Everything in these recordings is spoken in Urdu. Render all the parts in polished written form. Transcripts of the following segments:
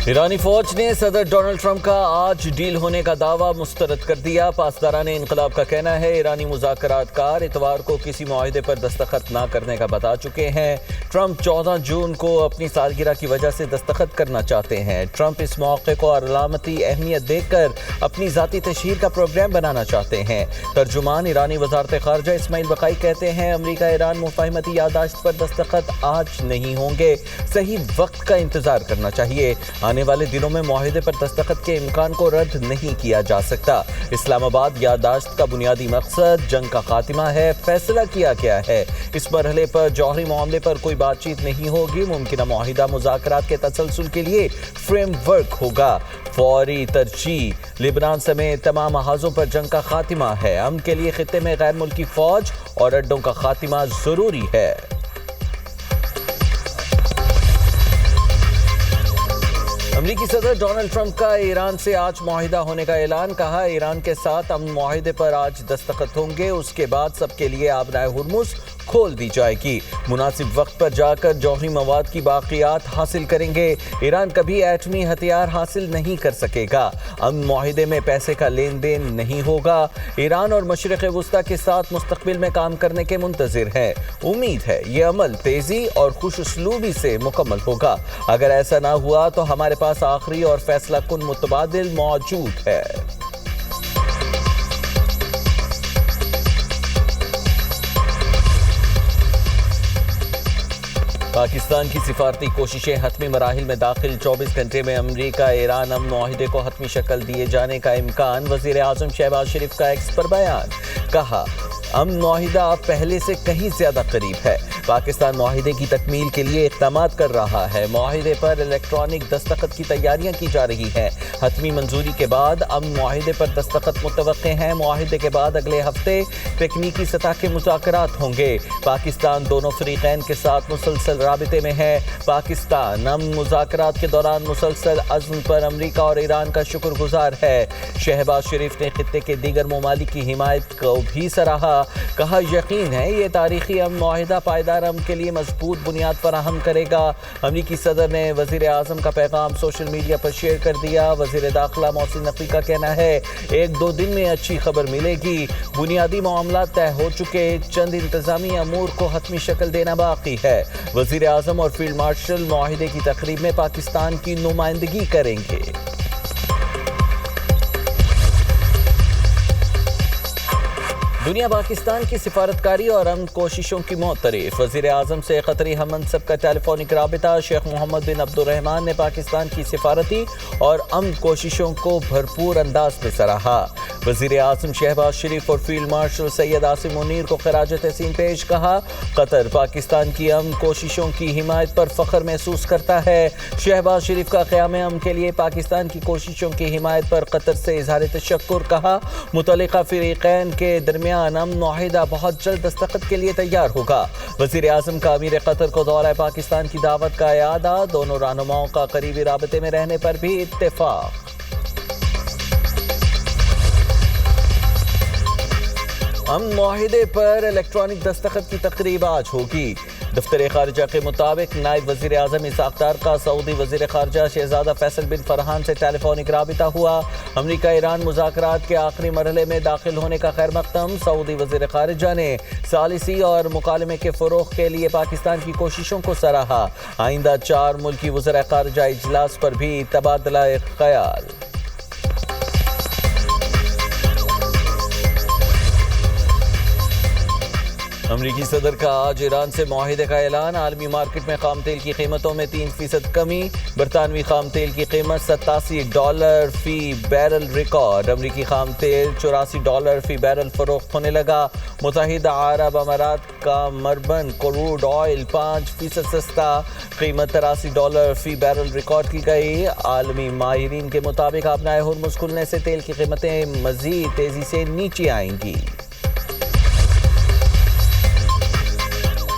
ایرانی فوج نے صدر ڈونلڈ ٹرمپ کا آج ڈیل ہونے کا دعویٰ مسترد کر دیا۔ پاسداران انقلاب کا کہنا ہے ایرانی مذاکرات کار اتوار کو کسی معاہدے پر دستخط نہ کرنے کا بتا چکے ہیں۔ ٹرمپ 14 جون کو اپنی سالگرہ کی وجہ سے دستخط کرنا چاہتے ہیں۔ ٹرمپ اس موقع کو علامتی اہمیت دے کر اپنی ذاتی تشہیر کا پروگرام بنانا چاہتے ہیں۔ ترجمان ایرانی وزارت خارجہ اسماعیل بقائی کہتے ہیں امریکہ ایران مفاہمتی یادداشت پر دستخط آج نہیں ہوں گے، صحیح وقت کا انتظار کرنا چاہیے۔ آنے والے دنوں میں معاہدے پر دستخط کے امکان کو رد نہیں کیا جا سکتا۔ اسلام آباد یادداشت کا بنیادی مقصد جنگ کا خاتمہ ہے، فیصلہ کیا گیا ہے۔ اس مرحلے پر جوہری معاملے پر کوئی بات چیت نہیں ہوگی۔ ممکنہ معاہدہ مذاکرات کے تسلسل کے لیے فریم ورک ہوگا۔ فوری ترجیح لبنان سمیت تمام محاذوں پر جنگ کا خاتمہ ہے۔ امن کے لیے خطے میں غیر ملکی فوج اور اڈوں کا خاتمہ ضروری ہے۔ امریکی صدر ڈونلڈ ٹرمپ کا ایران سے آج معاہدہ ہونے کا اعلان، کہا ایران کے ساتھ امن معاہدے پر آج دستخط ہوں گے، اس کے بعد سب کے لیے آبنائے ہرمز کھول دی جائے گی۔ مناسب وقت پر جا کر جوہری مواد کی باقیات حاصل کریں گے۔ ایران کبھی ایٹمی ہتھیار حاصل نہیں کر سکے گا۔ امن معاہدے میں پیسے کا لین دین نہیں ہوگا۔ ایران اور مشرق وسطیٰ کے ساتھ مستقبل میں کام کرنے کے منتظر ہیں۔ امید ہے یہ عمل تیزی اور خوش اسلوبی سے مکمل ہوگا۔ اگر ایسا نہ ہوا تو ہمارے پاس آخری اور فیصلہ کن متبادل موجود ہے۔ پاکستان کی سفارتی کوششیں حتمی مراحل میں داخل، 24 گھنٹے میں امریکہ ایران امن معاہدے کو حتمی شکل دیے جانے کا امکان، وزیر اعظم شہباز شریف کا ایکس پر بیان، کہا امن معاہدہ اب پہلے سے کہیں زیادہ قریب ہے۔ پاکستان معاہدے کی تکمیل کے لیے اقدامات کر رہا ہے۔ معاہدے پر الیکٹرانک دستخط کی تیاریاں کی جا رہی ہیں۔ حتمی منظوری کے بعد امن معاہدے پر دستخط متوقع ہیں۔ معاہدے کے بعد اگلے ہفتے تکنیکی سطح کے مذاکرات ہوں گے۔ پاکستان دونوں فریقین کے ساتھ مسلسل رابطے میں ہے۔ پاکستان امن مذاکرات کے دوران مسلسل عزم پر امریکہ اور ایران کا شکر گزار ہے۔ شہباز شریف نے خطے کے دیگر ممالک کی حمایت کو بھی سراہا، کہا یقین ہے یہ تاریخی امن معاہدہ پائیدار امن کے لیے مضبوط بنیاد فراہم کرے گا۔ امریکی صدر نے وزیر اعظم کا پیغام سوشل میڈیا پر شیئر کر دیا۔ وزیر داخلہ محسن نقوی کا کہنا ہے 1-2 دن میں اچھی خبر ملے گی۔ بنیادی معاملات طے ہو چکے، چند انتظامی امور کو حتمی شکل دینا باقی ہے۔ وزیر اعظم اور فیلڈ مارشل معاہدے کی تقریب میں پاکستان کی نمائندگی کریں گے۔ دنیا پاکستان کی سفارتکاری اور امن کوششوں کی معترف، وزیر اعظم سے قطری ہم منصب کا ٹیلی فونک رابطہ، شیخ محمد بن عبد الرحمن نے پاکستان کی سفارتی اور امن کوششوں کو بھرپور انداز میں سراہا۔ وزیر اعظم شہباز شریف اور فیلڈ مارشل سید عاصم منیر کو خراج تحسین پیش، کہا قطر پاکستان کی امن کوششوں کی حمایت پر فخر محسوس کرتا ہے۔ شہباز شریف کا قیام امن کے لیے پاکستان کی کوششوں کی حمایت پر قطر سے اظہار تشکر، کہا متعلقہ فریقین کے درمیان امن معاہدہ بہت جلد دستخط کے لیے تیار ہوگا۔ وزیر اعظم کا امیر قطر کو دورہ پاکستان کی دعوت کا اعادہ، دونوں رہنماؤں کا قریبی رابطے میں رہنے پر بھی اتفاق۔ امن معاہدے پر الیکٹرانک دستخط کی تقریب آج ہوگی۔ دفتر خارجہ کے مطابق نائب وزیر اعظم اسحاق ڈار کا سعودی وزیر خارجہ شہزادہ فیصل بن فرحان سے ٹیلی فونک رابطہ ہوا۔ امریکہ ایران مذاکرات کے آخری مرحلے میں داخل ہونے کا خیر مقدم، سعودی وزیر خارجہ نے ثالثی اور مکالمے کے فروغ کے لیے پاکستان کی کوششوں کو سراہا۔ آئندہ 4 ملکی وزراء خارجہ اجلاس پر بھی تبادلہ خیال۔ امریکی صدر کا آج ایران سے معاہدے کا اعلان، عالمی مارکیٹ میں خام تیل کی قیمتوں میں 3% کمی، برطانوی خام تیل کی قیمت $87 فی بیرل ریکارڈ، امریکی خام تیل $84 فی بیرل فروخت ہونے لگا۔ متحدہ عرب امارات کا مربن کروڈ آئل 5% سستا، قیمت $83 فی بیرل ریکارڈ کی گئی۔ عالمی ماہرین کے مطابق آبنائے ہرمز کھلنے سے تیل کی قیمتیں مزید تیزی سے نیچے آئیں گی۔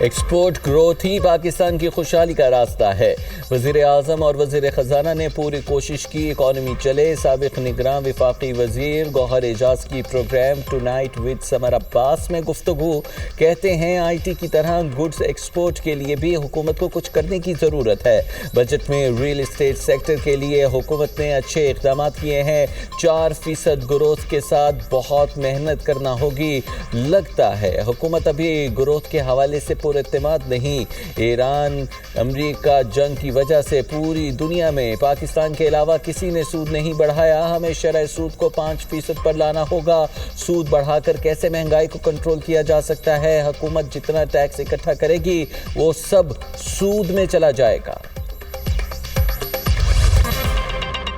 ایکسپورٹ گروتھ ہی پاکستان کی خوشحالی کا راستہ ہے، وزیر اعظم اور وزیر خزانہ نے پوری کوشش کی اکانومی چلے۔ سابق نگراں وفاقی وزیر گوہر اعجاز کی پروگرام ٹو نائٹ ود سمر عباس میں گفتگو، کہتے ہیں آئی ٹی کی طرح گڈز ایکسپورٹ کے لیے بھی حکومت کو کچھ کرنے کی ضرورت ہے۔ بجٹ میں ریل اسٹیٹ سیکٹر کے لیے حکومت نے اچھے اقدامات کیے ہیں، 4% گروتھ کے ساتھ بہت محنت کرنا ہوگی۔ لگتا ہے حکومت ابھی گروتھ کے حوالے سے اعتماد نہیں۔ ایران امریکہ جنگ کی وجہ سے پوری دنیا میں پاکستان کے علاوہ کسی نے سود نہیں بڑھایا، ہمیں شرح سود کو 5% پر لانا ہوگا۔ سود بڑھا کر کیسے مہنگائی کو کنٹرول کیا جا سکتا ہے؟ حکومت جتنا ٹیکس اکٹھا کرے گی وہ سب سود میں چلا جائے گا۔